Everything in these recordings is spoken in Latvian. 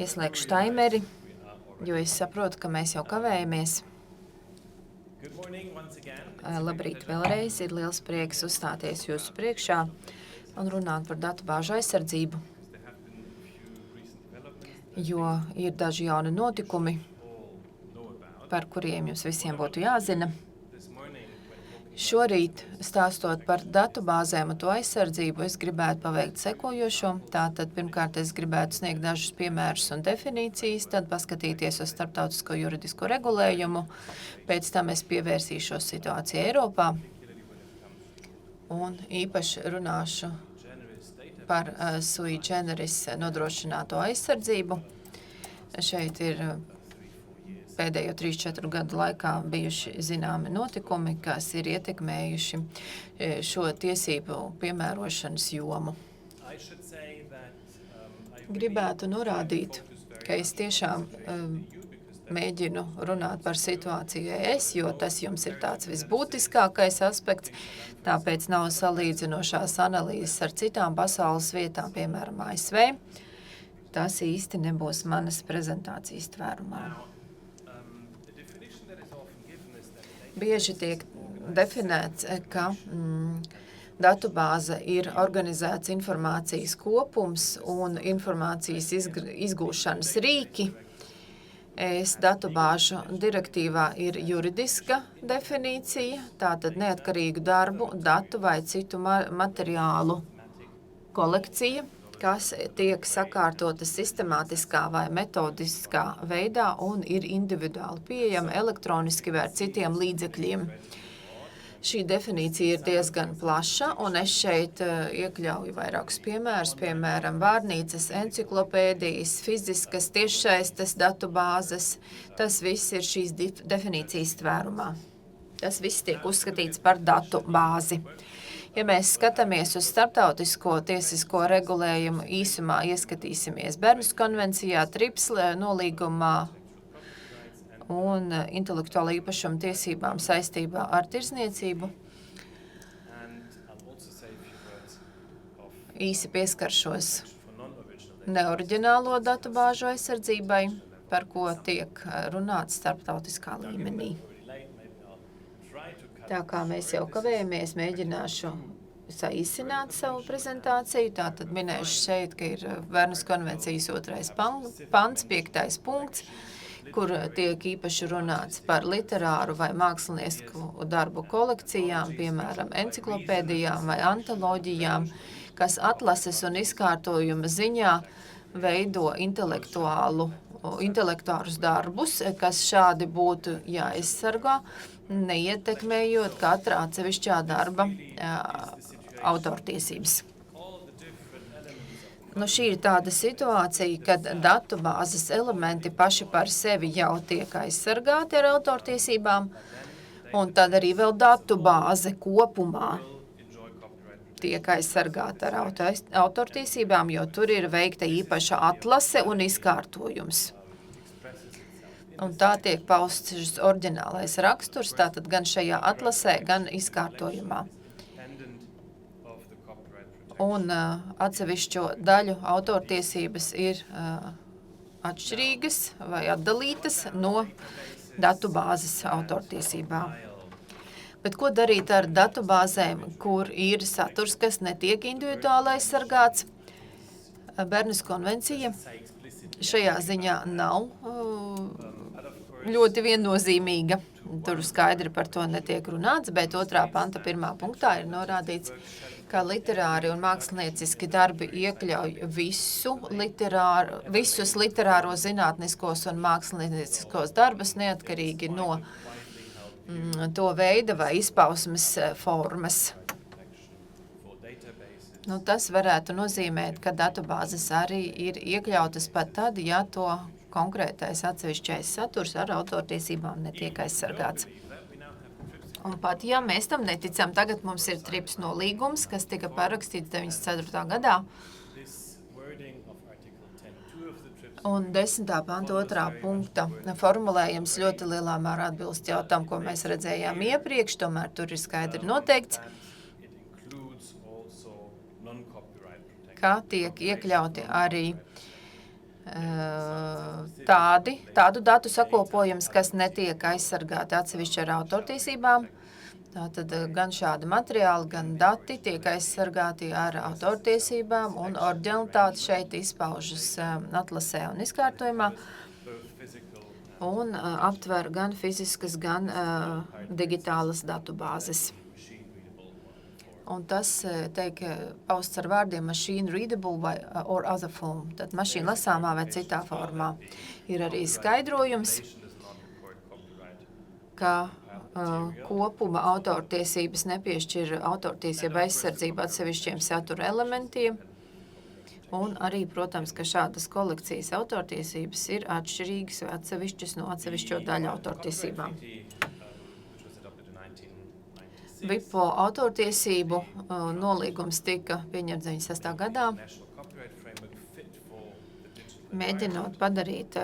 Ieslēgšu taimeri, jo es saprotu, ka mēs jau kavējamies. Labrīt vēlreiz, ir liels prieks uzstāties jūsu priekšā un runāt par datubāžu aizsardzību, jo ir daži jauni notikumi, par kuriem jums visiem būtu jāzina. Šorīt, stāstot par datubāzēm un to aizsardzību, es gribētu paveikt sekojošo. Tātad, pirmkārt, es gribētu sniegt dažus piemērus un definīcijas, tad paskatīties uz starptautisko juridisko regulējumu, pēc tam es pievērsīšos situācijai Eiropā un īpaši runāšu par sui generis nodrošināto aizsardzību. Šeit ir pēdējo 3-4 gadu laikā bijuši zināmi notikumi, kas ir ietekmējuši šo tiesību piemērošanas jomu. Gribētu norādīt, ka es tiešām mēģinu runāt par situāciju ES, jo tas jums ir tāds visbūtiskākais aspekts, tāpēc nav salīdzinošās analīzes ar citām pasaules vietām, piemēram, ASV. Tas īsti nebūs manas prezentācijas tvērumā. Bieži tiek definēts, ka datubāze ir organizēts informācijas kopums un informācijas izgūšanas rīki. ES datubāžu direktīvā ir juridiska definīcija, tātad neatkarīgu darbu, datu vai citu materiālu kolekcija, kas tiek sakārtota sistemātiskā vai metodiskā veidā un ir individuāli pieejama elektroniski vai ar citiem līdzekļiem. Šī definīcija ir diezgan plaša, un es šeit iekļauju vairākus piemērus, piemēram, vārnīcas, enciklopēdijas, fiziskas tiešsaistes datubāzes. Tas viss ir šīs definīcijas tvērumā. Tas viss tiek uzskatīts par datu bāzi. Ja mēs skatāmies uz starptautisko tiesisko regulējumu, īsumā ieskatīsimies Bernas konvencijā, TRIPS nolīgumā un intelektuāla īpašuma tiesībām saistībā ar tirdzniecību. Īsi pieskaršos neoriģinālo datubāžu aizsardzībai, par ko tiek runāts starptautiskā līmenī. Tā kā mēs jau kavējamies, mēģināšu saīsināt savu prezentāciju. Tātad minēšu šeit, ka ir Bernas konvencijas 2. pants, 5. punkts, kur tiek īpaši runāts par literāru vai mākslinieku darbu kolekcijām, piemēram, enciklopēdijām vai antoloģijām, kas atlases un izkārtojuma ziņā veido intelektuārus darbus, kas šādi būtu jāaizsargā, neietekmējot katra atsevišķā darba autortiesības. Šī ir tāda situācija, kad datubāzes elementi paši par sevi jau tiek aizsargāti ar autortiesībām, un tad arī vēl datubāze kopumā tiek aizsargāta ar autortiesībām, jo tur ir veikta īpaša atlase un izkārtojums. Un tā tiek pausts šis oriģinālais raksturs, tātad gan šajā atlasē, gan izkārtojumā. Un atsevišķo daļu autortiesības ir atšķirīgas vai atdalītas no datubāzes autortiesībām. Bet ko darīt ar datubāzēm, kur ir saturs, kas netiek individuāli aizsargāts? Bernas konvencija šajā ziņā nav ļoti viennozīmīga. Tur skaidri par to netiek runāts, bet 2. panta 1. punktā ir norādīts, ka literāri un mākslinieciski darbi iekļauj visus literāro zinātniskos un mākslinieciskos darbus neatkarīgi no to veida vai izpausmes formas. Tas varētu nozīmēt, ka datubāzes arī ir iekļautas pat tad, ja to konkrētais atsevišķais saturs ar autortiesībām netiek aizsargāts. Un pat, ja mēs tam neticam, tagad mums ir TRIPS nolīgums, kas tika parakstīts 94. gadā, un 10. panta 2. punkta formulējums ļoti lielā mērā atbilst jau tam, ko mēs redzējām iepriekš, tomēr tur ir skaidri noteikts, ka tiek iekļauti arī tādu datu sakopojums, kas netiek aizsargāti atsevišķi ar autortiesībām. Tātad gan šādi materiāli, gan dati tiek aizsargāti ar autortiesībām, un oriģinalitāte šeit izpaužas atlasē un izkārtojumā, un aptver gan fiziskas, gan digitālas datubāzes. Un tas tiek pausts ar vārdiem machine readable vai or other form, tad mašīna lasāmā vai citā formā. Ir arī skaidrojums, ka kopuma autortiesības nepiešķir autortiesību aizsardzību atsevišķiem satura elementiem, un arī, protams, ka šādas kolekcijas autortiesības ir atšķirīgas vai atsevišķas no atsevišķo daļu autortiesībām. WIPO autortiesību nolīgums tika pieņemts 96. gadā, mēģinot padarīt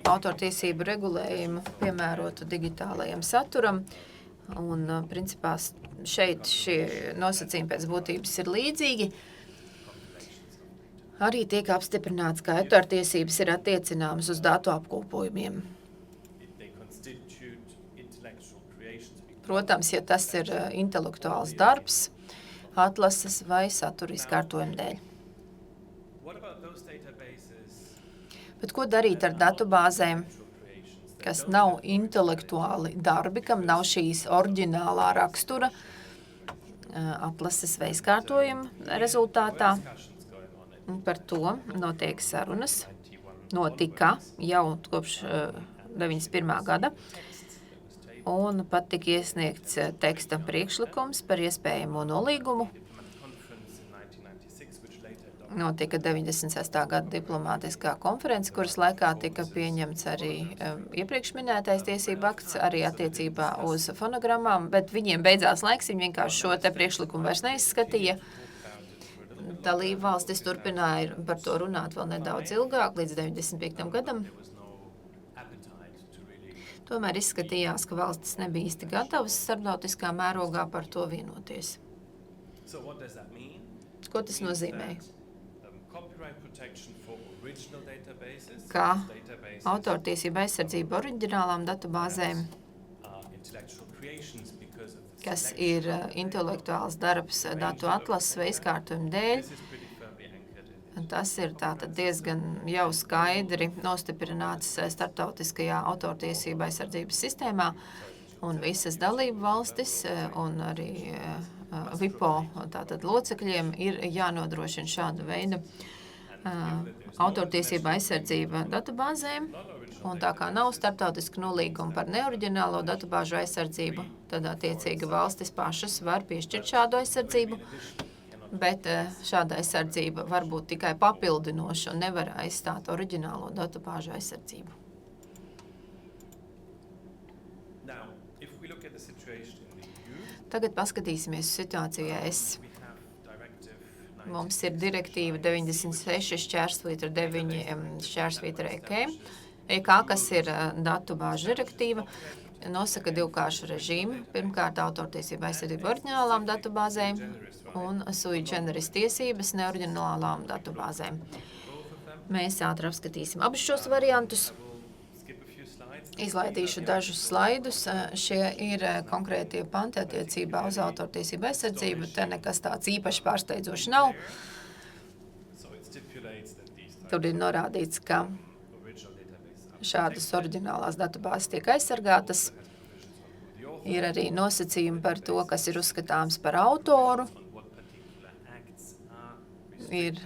autortiesību regulējumu piemērotu digitālajam saturam, un principā šeit šie nosacījumi pēc būtības ir līdzīgi. Arī tiek apstiprināts, ka autortiesības ir attiecināmas uz datu apkopojumiem. Protams, ja tas ir intelektuāls darbs, atlases vai satura izkārtojuma dēļ. Bet ko darīt ar datubāzēm, kas nav intelektuāli darbi, kam nav šīs oriģinālā rakstura atlases vai izkārtojuma rezultātā? Un par to notiek sarunas, notika jau kopš 91. gada. Un pat tika iesniegts teksta priekšlikums par iespējamo nolīgumu. Notika 96. gada diplomātiskā konference, kuras laikā tika pieņemts arī iepriekš minētais tiesību akts, arī attiecībā uz fonogrammām, bet viņiem beidzās laiks, viņi vienkārši šo te priekšlikumu vairs neizskatīja. Dalība valstis turpināja par to runāt vēl nedaudz ilgāk, līdz 95. gadam. Tomēr izskatījās, ka valstis nebija īsti gatavas starptautiskā mērogā par to vienoties. Ko tas nozīmē? Ka autortiesība aizsardzība oriģinālām datubāzēm, kas ir intelektuāls darbs datu atlases vai izkārtojuma dēļ, tas ir tātad diezgan jau skaidri nostiprināts starptautiskajā autortiesība aizsardzības sistēmā, un visas dalību valstis un arī WIPO tātad locekļiem ir jānodrošina šāda veida autortiesība aizsardzība datubāzēm, un tā kā nav starptautiska nolīguma par neoriģinālo datubāžu aizsardzību, tad attiecīgi valstis pašas var piešķirt šādu aizsardzību, bet šāda aizsardzība var būt tikai papildinoša un nevar aizstāt oriģinālo datubāžu aizsardzību. Tagad paskatīsimies situāciju ES. Mums ir direktīva 96/9/EK, kas ir datubāžu direktīva, nosaka divkāršu režīmu. Pirmkārt, autortiesība aizsardzība oriģinālām datubāzēm un sui generis tiesības neoriģinālām datubāzēm. Mēs ātri apskatīsim abus šos variantus. Izlaidīšu dažus slaidus. Šie ir konkrētie panti attiecībā uz autortiesību aizsardzību. Te nekas tāds īpaši pārsteidzoši nav. Tur ir norādīts, ka šādas oriģinālās datubāzes tiek aizsargātas. Ir arī nosacījumi par to, kas ir uzskatāms par autoru. Ir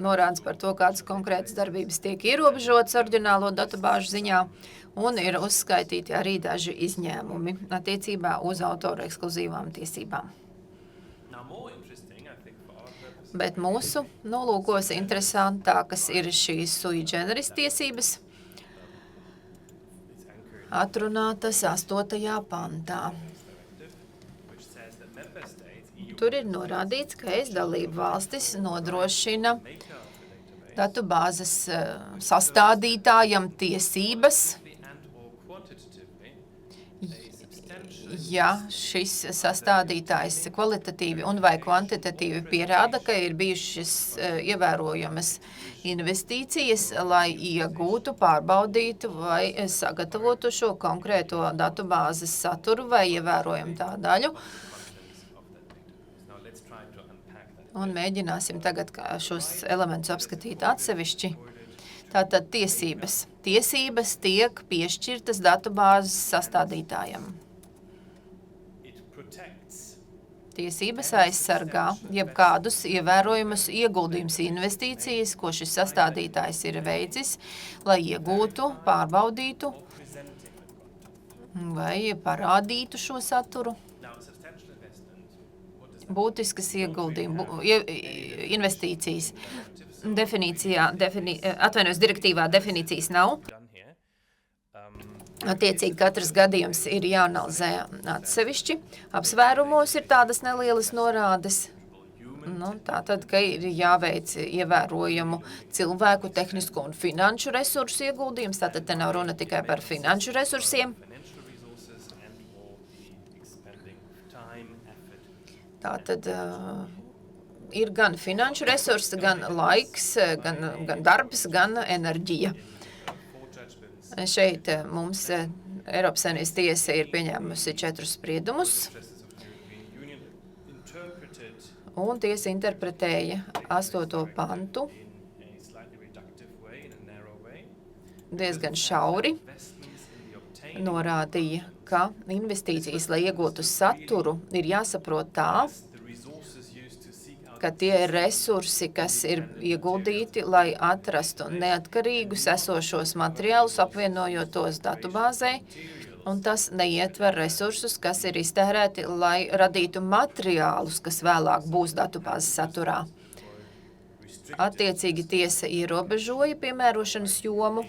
norādes par to, kādas konkrētas darbības tiek ierobežotas oriģinālo datubāžu ziņā, un ir uzskaitīti arī daži izņēmumi attiecībā uz autoru ekskluzīvām tiesībām. Bet mūsu nolūkos interesantākas ir šīs sui generis tiesības, atrunātas 8. pantā. Tur ir norādīts, ka ES dalību valstis nodrošina datubāzes sastādītājam tiesības, ja šis sastādītājs kvalitatīvi un vai kvantitatīvi pierāda, ka ir bijušas ievērojamas investīcijas, lai iegūtu, pārbaudītu vai sagatavotu šo konkrēto datubāzes saturu vai ievērojumu tā daļu. Un mēģināsim tagad šos elementus apskatīt atsevišķi. Tātad tiesības. Tiesības tiek piešķirtas datubāzes sastādītājam. Tiesības aizsargā jebkādus ievērojumus ieguldījumus investīcijas, ko šis sastādītājs ir veicis, lai iegūtu, pārbaudītu vai parādītu šo saturu. Būtiskas investīcijas. Direktīvā definīcijas nav. Attiecīgi katrs gadījums ir jāanalizē atsevišķi. Apsvērumos ir tādas nelielas norādes. Tātad, ka ir jāveic ievērojamu cilvēku, tehnisko un finanšu resursu ieguldījums. Tātad te nav runa tikai par finanšu resursiem. Tātad ir gan finanšu resursi, gan laiks, gan darbs, gan enerģija. Šeit mums Eiropas Savienības tiesa ir pieņēmusi 4 spriedumus, un tiesa interpretēja 8. pantu diezgan šauri, norādīja, ka investīcijas, lai iegūtu saturu, ir jāsaprot tā, ka tie ir resursi, kas ir ieguldīti, lai atrastu neatkarīgus esošos materiālus, apvienojot tos datubāzē, un tas neietver resursus, kas ir iztērēti, lai radītu materiālus, kas vēlāk būs datubāzes saturā. Attiecīgi tiesa ierobežoja piemērošanas jomu,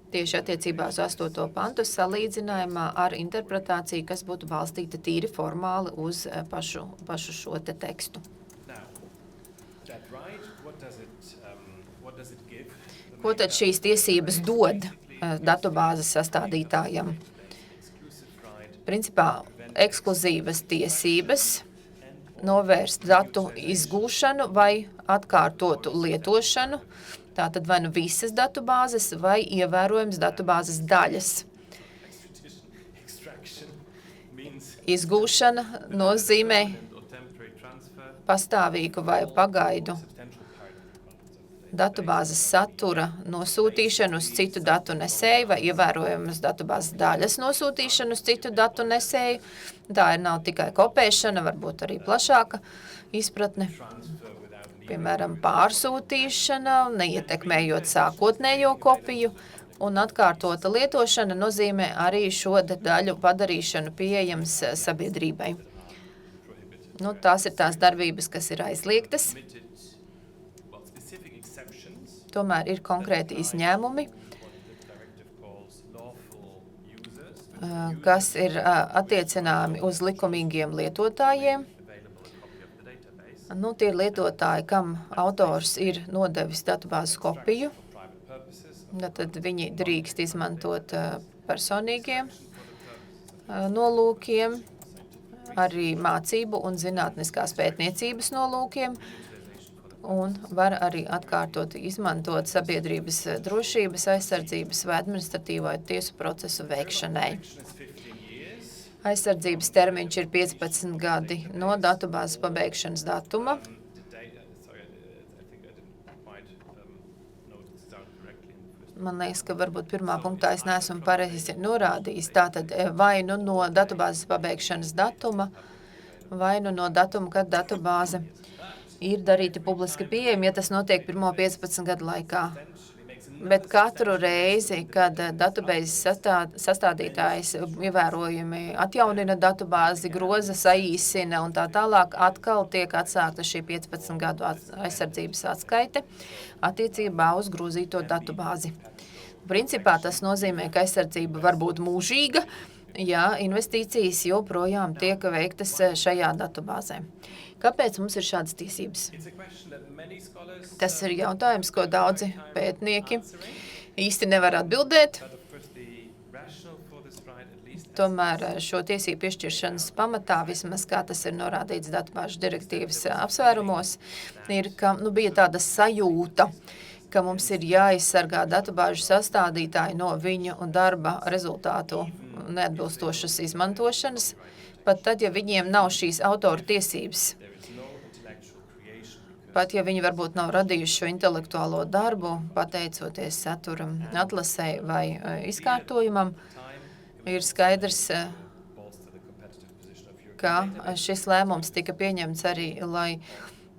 tieši attiecībā uz 8. pantu salīdzinājumā ar interpretāciju, kas būtu balstīta tīri formāli uz pašu šo te tekstu. Ko tad šīs tiesības dod datubāzes sastādītājam? Principā ekskluzīvas tiesības novērst datu izgūšanu vai atkārtotu lietošanu, tātad vai nu visas datubāzes vai ievērojams datubāzes daļas. Izgūšana nozīmē pastāvīgu vai pagaidu datubāzes satura nosūtīšanu uz citu datu nesēju vai ievērojamas datubāzes daļas nosūtīšanu uz citu datu nesēju. Tā nav tikai kopēšana, varbūt arī plašāka izpratne. Piemēram, pārsūtīšana, neietekmējot sākotnējo kopiju, un atkārtota lietošana nozīmē arī šo daļu padarīšanu pieejams sabiedrībai. Tās ir tās darbības, kas ir aizliegtas. Tomēr ir konkrēti izņēmumi, kas ir attiecināmi uz likumīgiem lietotājiem. Tie ir lietotāji, kam autors ir nodevis datubāzes kopiju. Tad viņi drīkst izmantot personīgiem nolūkiem, arī mācību un zinātniskās pētniecības nolūkiem, un var arī atkārtot izmantot sabiedrības drošības, aizsardzības vai administratīvo tiesu procesu veikšanai. Aizsardzības termiņš ir 15 gadi no datubāzes pabeigšanas datuma. Man liekas, ka varbūt pirmā punktā es neesmu pareizi norādījis. Tātad vai nu no datubāzes pabeigšanas datuma, vai nu no datuma, kad datubāze ir darīta publiski pieejama, ja tas notiek pirmo 15 gadu laikā. Bet katru reizi, kad datubāzes sastādītājs ievērojami atjaunina datubāzi, groza, saīsina un tā tālāk, atkal tiek atsākta šī 15 gadu aizsardzības atskaite attiecībā uz grozīto datubāzi. Principā tas nozīmē, ka aizsardzība var būt mūžīga, ja investīcijas joprojām tiek veiktas šajā datubāzē. Kāpēc mums ir šādas tiesības? Tas ir jautājums, ko daudzi pētnieki īsti nevar atbildēt. tomēr šo tiesību piešķiršanas pamatā, vismaz kā tas ir norādīts datubāžu direktīvas apsvērumos, ir, ka bija tāda sajūta, ka mums ir jāizsargā datubāžu sastādītāji no viņu darba rezultātu neatbilstošas izmantošanas, pat tad, ja viņiem nav šīs autora tiesības. Pat, ja viņi varbūt nav radījuši šo intelektuālo darbu, pateicoties satura atlasei vai izkārtojumam, ir skaidrs, ka šis lēmums tika pieņemts arī, lai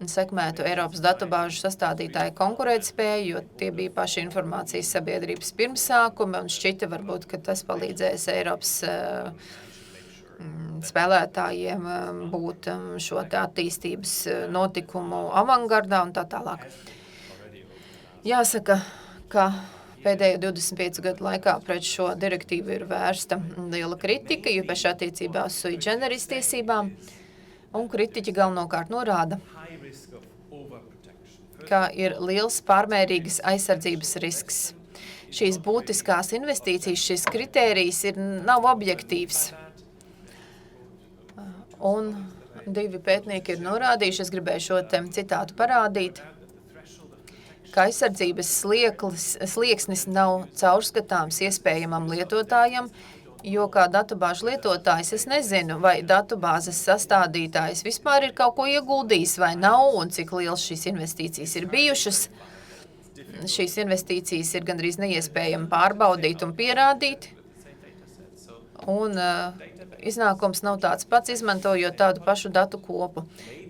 sekmētu Eiropas datubāžu sastādītāju konkurētspēju, jo tie bija paši informācijas sabiedrības pirmsākumi, un šķita varbūt, ka tas palīdzēs Eiropas spēlētājiem būt šo attīstības notikumu avangardā un tā tālāk. Jāsaka, ka pēdējo 25 gadu laikā pret šo direktīvu ir vērsta liela kritika, īpaši attiecībā uz sui generis tiesībām, un kritiķi galvenokārt norāda, ka ir liels pārmērīgas aizsardzības risks. Šīs būtiskās investīcijas, šis kritērijs nav objektīvs. Un divi pētnieki ir norādījuši, es gribēju šo citātu parādīt, ka aizsardzības slieksnis nav caurskatāms iespējamam lietotājam, jo kā datubāžu lietotājs es nezinu, vai datubāzes sastādītājs vispār ir kaut ko ieguldījis vai nav, un cik liels šīs investīcijas ir bijušas. Šīs investīcijas ir gandrīz neiespējami pārbaudīt un pierādīt, un iznākums nav tāds pats, izmantojot tādu pašu datu kopu.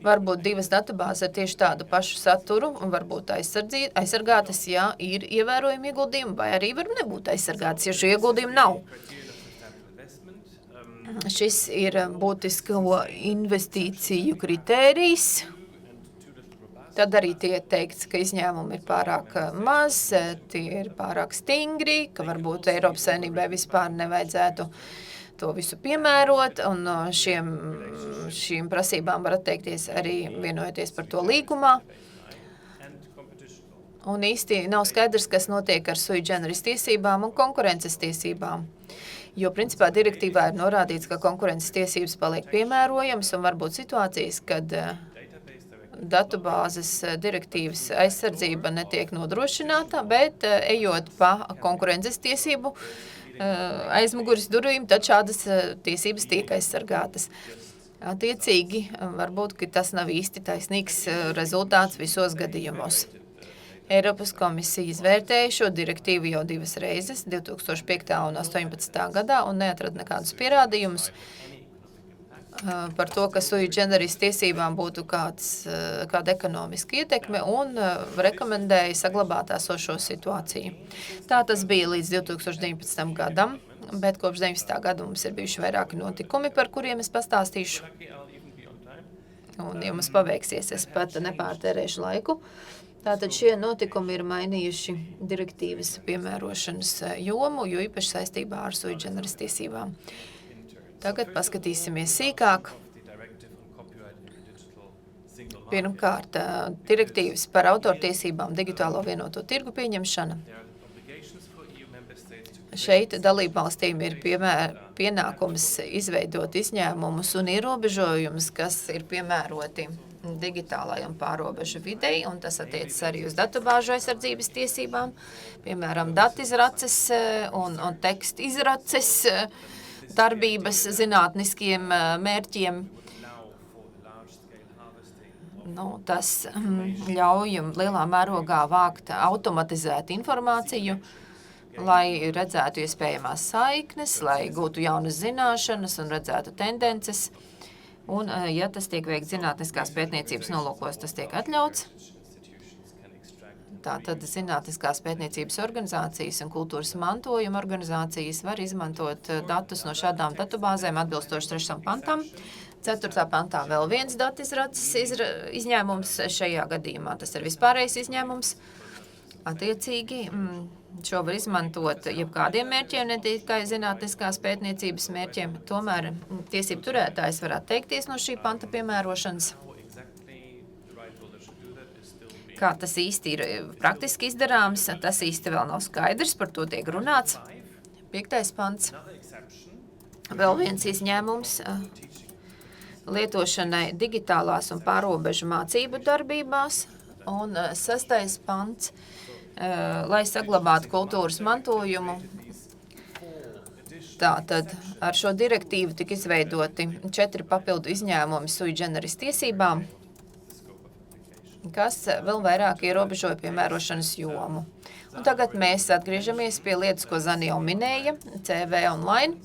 Varbūt divas datubāzes ar tieši tādu pašu saturu un varbūt aizsargātas, ja ir ievērojami ieguldījumi, vai arī var nebūt aizsargātas, ja šo ieguldījumu nav. Šis ir būtisko investīciju kritērijs. Tad arī tiek teikts, ka izņēmumi ir pārāk maz, tie ir pārāk stingri, ka varbūt Eiropas Savienībai vispār nevajadzētu to visu piemērot, un šīm prasībām var atteikties arī vienojoties par to līgumā. Un īsti nav skaidrs, kas notiek ar sui generis tiesībām un konkurences tiesībām. Jo, principā, direktīvā ir norādīts, ka konkurences tiesības paliek piemērojams, un varbūt situācijas, kad datubāzes direktīvas aizsardzība netiek nodrošināta, bet ejot pa konkurences tiesību aizmuguras durvīm, tad šādas tiesības tiek aizsargātas. Attiecīgi, varbūt, ka tas nav īsti taisnīgs rezultāts visos gadījumos. Eiropas komisija izvērtēja šo direktīvu jau divas reizes, 2005. un 2018. gadā, un neatrada nekādus pierādījumus par to, ka sui generis tiesībām būtu kāda ekonomiska ietekme, un rekomendēja saglabāt esošo situāciju. Tā tas bija līdz 2019. gadam, bet kopš 19. gada mums ir bijuši vairāki notikumi, par kuriem es pastāstīšu. Un, ja mums paveiksies, es pat nepārtērēšu laiku. Tātad šie notikumi ir mainījuši direktīvas piemērošanas jomu, jo īpaši saistībā ar sui generis tiesībām. Tagad paskatīsimies sīkāk. Pirmkārt, direktīvas par autortiesībām digitālo vienoto tirgu pieņemšana. Šeit dalībvalstīm ir pienākums izveidot izņēmumus un ierobežojumus, kas ir piemēroti digitālajam pārobežu videi, un tas attiecas arī uz datubāžu aizsardzības tiesībām, piemēram, datizraces un tekstu izraces, darbības zinātniskiem mērķiem. Tas ļauj lielā mērogā vākt automatizēt informāciju, lai redzētu iespējamās saiknes, lai gūtu jaunas zināšanas un redzētu tendences. Un, ja tas tiek veikts zinātniskās pētniecības nolūkos, tas tiek atļauts. Tātad zinātniskās pētniecības organizācijas un kultūras mantojuma organizācijas var izmantot datus no šādām datubāzēm atbilstoši 3. pantam. 4. pantā vēl viens datizraces izņēmums, šajā gadījumā tas ir vispārējais izņēmums. Attiecīgi, šo var izmantot jebkādiem mērķiem, ne tikai zinātniskās pētniecības mērķiem, tomēr tiesību turētājs var atteikties no šī panta piemērošanas. Kā tas īsti ir praktiski izdarāms, tas īsti vēl nav skaidrs, par to tiek runāts. 5. pants. Vēl viens izņēmums lietošanai digitālās un pārobežu mācību darbībās. Un 6. pants, lai saglabātu kultūras mantojumu. Tātad ar šo direktīvu tika izveidoti 4 papildu izņēmumi sui generis tiesībām, kas vēl vairāk ierobežoja piemērošanas jomu. Un tagad mēs atgriežamies pie lietas, ko Zani jau minēja, CV online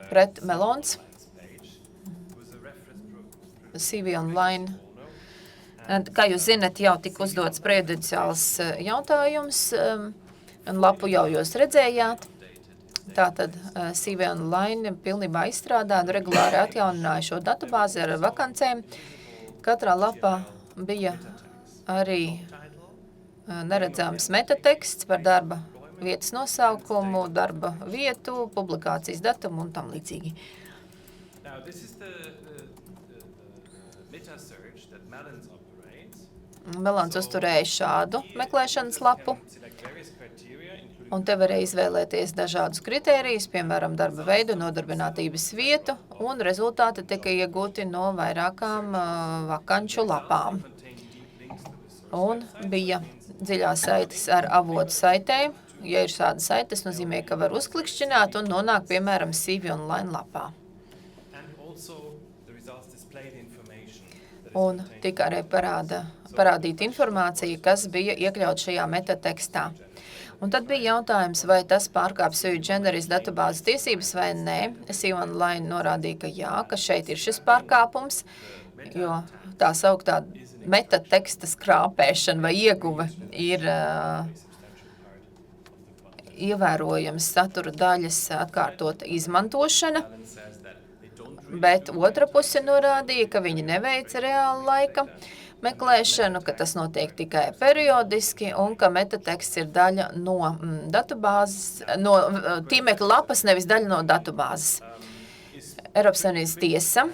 pret Melons, CV online. Kā jūs zinat, jau tika uzdots prejudiciāls jautājums, un lapu jau jūs redzējāt. Tātad CV online pilnībā izstrādāta, regulāri atjaunināja šo datubāzi ar vakancēm. Katrā lapā bija arī neredzams metateksts par darba vietas nosaukumu, darba vietu, publikācijas datumu un tam līdzīgi. Melons uzturēja šādu meklēšanas lapu, un te varēja izvēlēties dažādus kritērijus, piemēram, darba veidu, nodarbinātības vietu, un rezultāti tika iegūti no vairākām vakanču lapām. Un bija dziļās saites ar avotu saitēm. Ja ir šāda saite, tas nozīmē, ka var uzklikšķināt un nonāk, piemēram, CV online lapā. Un tika arī parādīta informācija, kas bija iekļauts šajā metatekstā. Un tad bija jautājums, vai tas pārkāp sui generis datubāzes tiesības vai nē. CV online norādīja, ka jā, ka šeit ir šis pārkāpums, jo tā sauktā metateksta skrāpēšana vai ieguve ir ievērojams satura daļas atkārtota izmantošana, bet otra puse norādīja, ka viņi neveica reāla laika meklēšanu, ka tas notiek tikai periodiski un ka metateksts ir daļa no datubāzes, no tīmekļa lapas, nevis daļa no datubāzes. Eiropas Savienības tiesa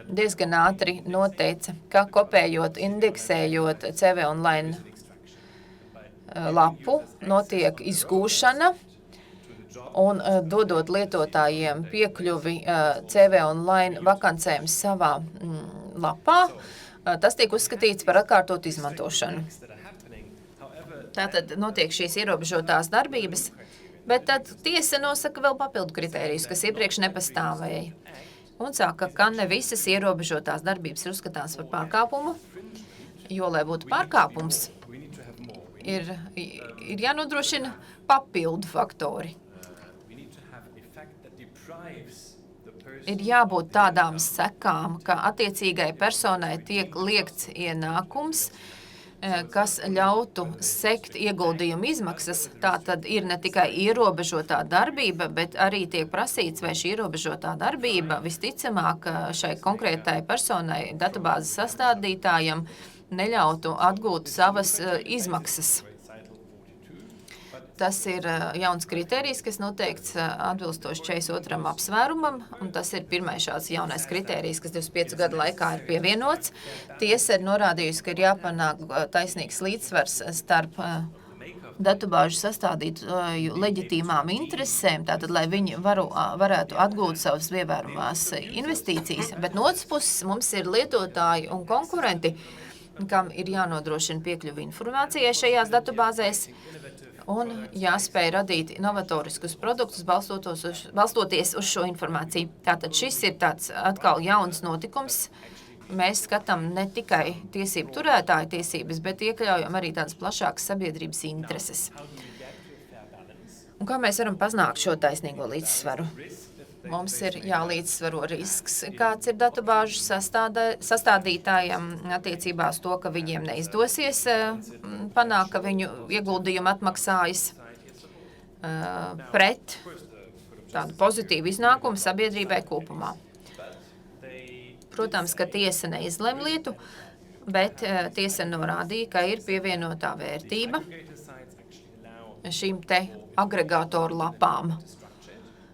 diezgan ātri noteica, ka kopējot, indeksējot CV online lapu, notiek izgūšana un dodot lietotājiem piekļuvi CV online vakancēm savā lapā, tas tiek uzskatīts par atkārtotu izmantošanu. Tātad notiek šīs ierobežotās darbības, bet tad tiesa nosaka vēl papildu kritērijus, kas iepriekš nepastāvēja. Un saka, ka ne visas ierobežotās darbības ir uzskatāmas par pārkāpumu, jo, lai būtu pārkāpums, ir jānodrošina papildu faktori. Ir jābūt tādām sekām, ka attiecīgai personai tiek liekts ienākums, kas ļautu sekt ieguldījumu izmaksas. Tā tad ir ne tikai ierobežotā darbība, bet arī tiek prasīts, vai šī ierobežotā darbība visticamāk šai konkrētai personai, datubāzes sastādītājam, neļautu atgūt savas izmaksas. Tas ir jauns kritērijs, kas noteikts atbilstoši 42. apsvērumam, un tas ir pirmais šāds jaunais kritērijs, kas 25 gadu laikā ir pievienots. Tiesa ir norādījusi, ka ir jāpanāk taisnīgs līdzsvars starp datubāžu sastādītāju leģitīmām interesēm, tātad, lai viņi varētu atgūt savas ievērumās investīcijas, bet no otras puses mums ir lietotāji un konkurenti, kam ir jānodrošina piekļuvi informācijai šajās datubāzēs, un jāspēj radīt novatoriskus produktus, balstoties uz šo informāciju. Tātad šis ir tāds atkal jauns notikums. Mēs skatām ne tikai tiesību turētāju tiesības, bet iekļaujam arī tādas plašākas sabiedrības intereses. Un kā mēs varam panākt šo taisnīgo līdzsvaru? Mums ir jālīdzsvaro risks, kāds ir datubāžu sastādītājiem attiecībā uz to, ka viņiem neizdosies panākt, ka viņu ieguldījumu atmaksājas pret tādu pozitīvu iznākumu sabiedrībai kopumā. Protams, ka tiesa neizlem lietu, bet tiesa norādīja, ka ir pievienotā vērtība šīm te agregātoru lapām.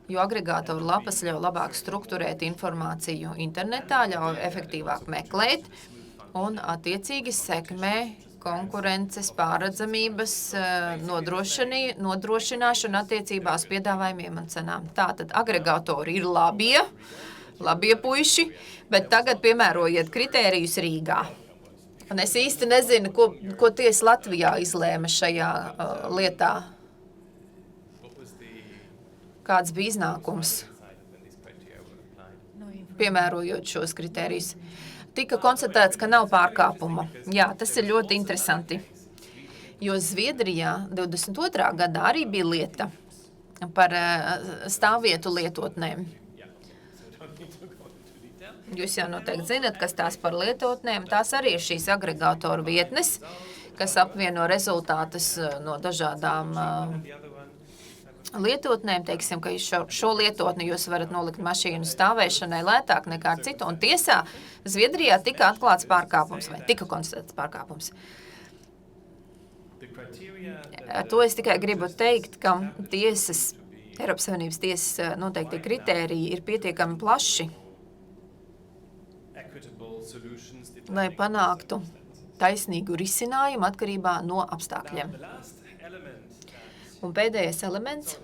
Jo agregātoru lapas ļauj labāk strukturēt informāciju internetā, ļauj efektīvāk meklēt un attiecīgi sekmē konkurences pārredzamības nodrošināšanu attiecībās piedāvājumiem un cenām. Tātad agregātori ir labie puiši, bet tagad piemērojiet kritērijus Rīgā. Un es īsti nezinu, ko tiesa Latvijā izlēma šajā lietā. Kāds bija iznākums, piemērojot šos kritērijus. Tika konstatēts, ka nav pārkāpuma. Jā, tas ir ļoti interesanti, jo Zviedrijā 22. gadā arī bija lieta par stāvvietu lietotnēm. Jūs jau noteikti zināt, kas tās par lietotnēm. Tās arī ir šīs agregātoru vietnes, kas apvieno rezultātus no dažādām lietotnēm. Teiksim, ka šo lietotni jūs varat nolikt mašīnu stāvēšanai lētāk nekā ar citu. Un tiesā Zviedrijā tika atklāts pārkāpums vai tika konstatēts pārkāpums. Ar to es tikai gribu teikt, ka Eiropas Savienības tiesas noteikti kritēriji ir pietiekami plaši, lai panāktu taisnīgu risinājumu atkarībā no apstākļiem. Un pēdējais elements,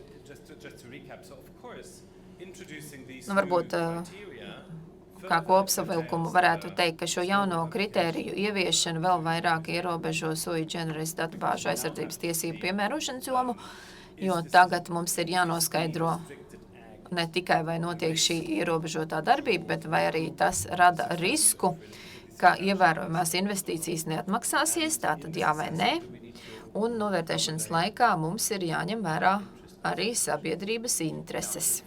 varbūt kā kopsavilkumu varētu teikt, ka šo jauno kritēriju ieviešana vēl vairāk ierobežo sui generis datubāžu aizsardzības tiesību piemērošanas jomu, jo tagad mums ir jānoskaidro ne tikai vai notiek šī ierobežotā darbība, bet vai arī tas rada risku, ka ievērojamās investīcijas neatmaksāsies, tātad jā vai nē, un novērtēšanas laikā mums ir jāņem vērā arī sabiedrības intereses.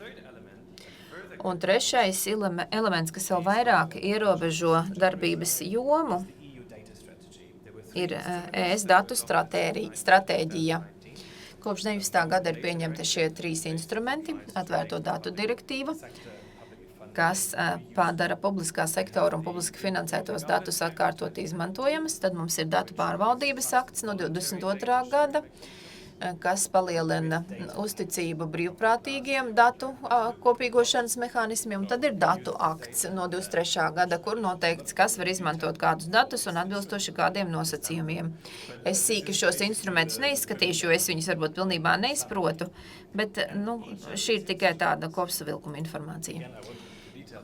Un trešais elements, kas vēl vairāk ierobežo darbības jomu, ir ES datu stratēģija. Kopš 19. gada ir pieņemti šie 3 instrumenti, atvērto datu direktīva, kas padara publiskā sektora un publiski finansētos datus atkārtot izmantojamas. Tad mums ir datu pārvaldības akts no 22. gada, kas palielina uzticību brīvprātīgiem datu kopīgošanas mehānismiem. Tad ir datu akts no 23. gada, kur noteikts, kas var izmantot kādus datus un atbilstoši kādiem nosacījumiem. Es sīki šos instrumentus neizskatīšu, jo es viņus varbūt pilnībā neizprotu, bet šī ir tikai tāda kopsavilkuma informācija.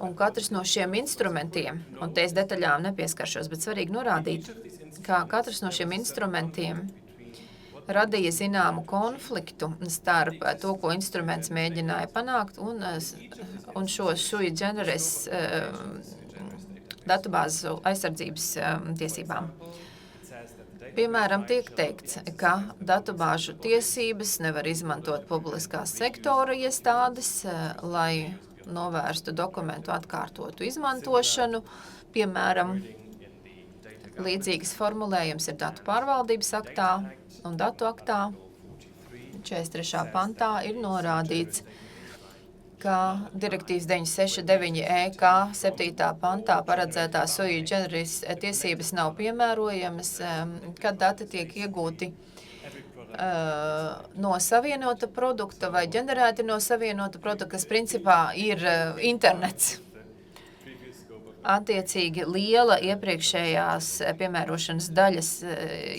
Un katrs no šiem instrumentiem, un te es detaļām nepieskaršos, bet svarīgi norādīt, ka katrs no šiem instrumentiem radīja zināmu konfliktu starp to, ko instruments mēģināja panākt, un šo sui generis datubāzu aizsardzības tiesībām. Piemēram, tiek teikts, ka datubāžu tiesības nevar izmantot publiskās sektora iestādes, lai novērstu dokumentu atkārtotu izmantošanu. Piemēram, līdzīgas formulējums ir datu pārvaldības aktā un datu aktā. 43. pantā ir norādīts, ka direktīvas 969 EK 7. pantā paredzētā sui generis tiesības nav piemērojamas, kad dati tiek iegūti no savienota produkta vai ģenerēti no savienota produkta, kas principā ir internets. Attiecīgi liela iepriekšējās piemērošanas daļas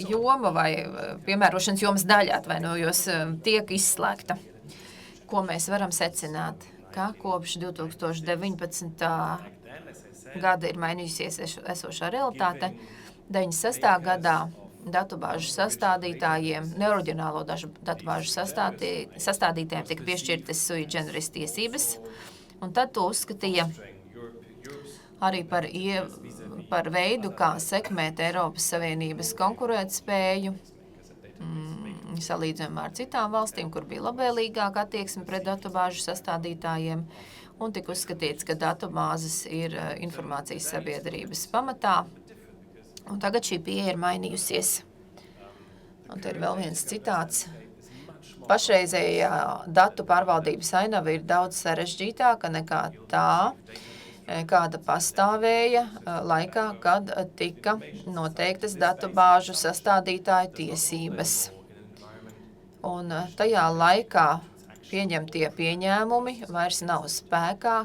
joma vai piemērošanas jomas daļa atvainojos tiek izslēgta. Ko mēs varam secināt? Ka kopš 2019. Gada ir mainījusies esošā realitāte. 96. gadā datubāžu sastādītājiem, neoriģinālo datubāžu sastādītājiem tika piešķirtas sui generis tiesības, un tad to uzskatīja arī par veidu, kā sekmēt Eiropas Savienības konkurētspēju, salīdzinājumā ar citām valstīm, kur bija labvēlīgāka attieksme pret datubāžu sastādītājiem, un tika uzskatīts, ka datubāzes ir informācijas sabiedrības pamatā. Un tagad šī pieeja ir mainījusies. Un te ir vēl viens citāts. Pašreizējā datu pārvaldības ainava ir daudz sarežģītāka nekā tā, kāda pastāvēja laikā, kad tika noteiktas datubāžu sastādītāju tiesības. Un tajā laikā pieņemtie pieņēmumi vairs nav spēkā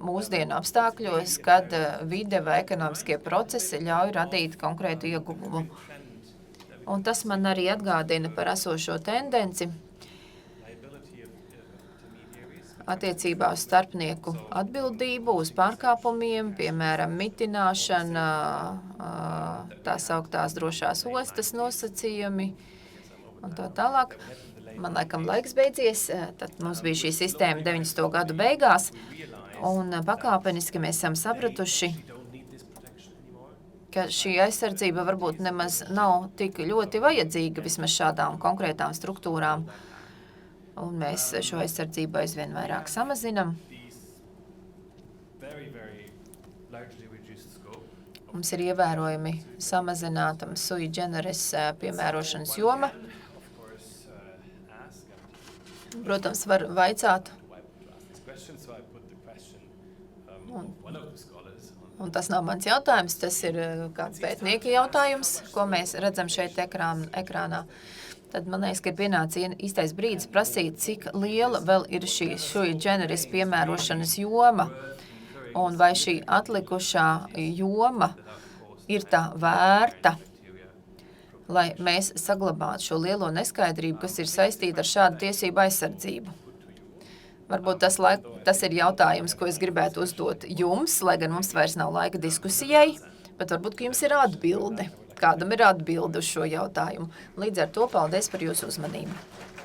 mūsdienu apstākļos, kad vide vai ekonomiskie procesi ļauj radīt konkrētu ieguvumu. Un tas man arī atgādina par esošo tendenci attiecībā uz starpnieku atbildību, uz pārkāpumiem, piemēram, mitināšana, tā sauktās drošās ostas nosacījumi un tā tālāk. Man laikam laiks beidzies, tad mums bija šī sistēma 90. gadu beigās, un pakāpeniski mēs esam sapratuši, ka šī aizsardzība varbūt nemaz nav tik ļoti vajadzīga vismaz šādām konkrētām struktūrām. Un mēs šo aizsardzību aizvien vairāk samazinam. Mums ir ievērojami samazināta sui generis piemērošanas joma. Protams, var vaicāt. Un tas nav mans jautājums, tas ir kāds pētnieka jautājums, ko mēs redzam šeit ekrānā. Tad man liekas, ka ir pienācis īstais brīdis prasīt, cik liela vēl ir šī sui generis piemērošanas joma, un vai šī atlikušā joma ir tā vērta, lai mēs saglabātu šo lielo neskaidrību, kas ir saistīta ar šādu tiesību aizsardzību. Varbūt tas ir jautājums, ko es gribētu uzdot jums, lai gan mums vairs nav laika diskusijai, bet varbūt, ka jums ir atbilde. Kādam ir atbilde uz šo jautājumu. Līdz ar to paldies par jūsu uzmanību.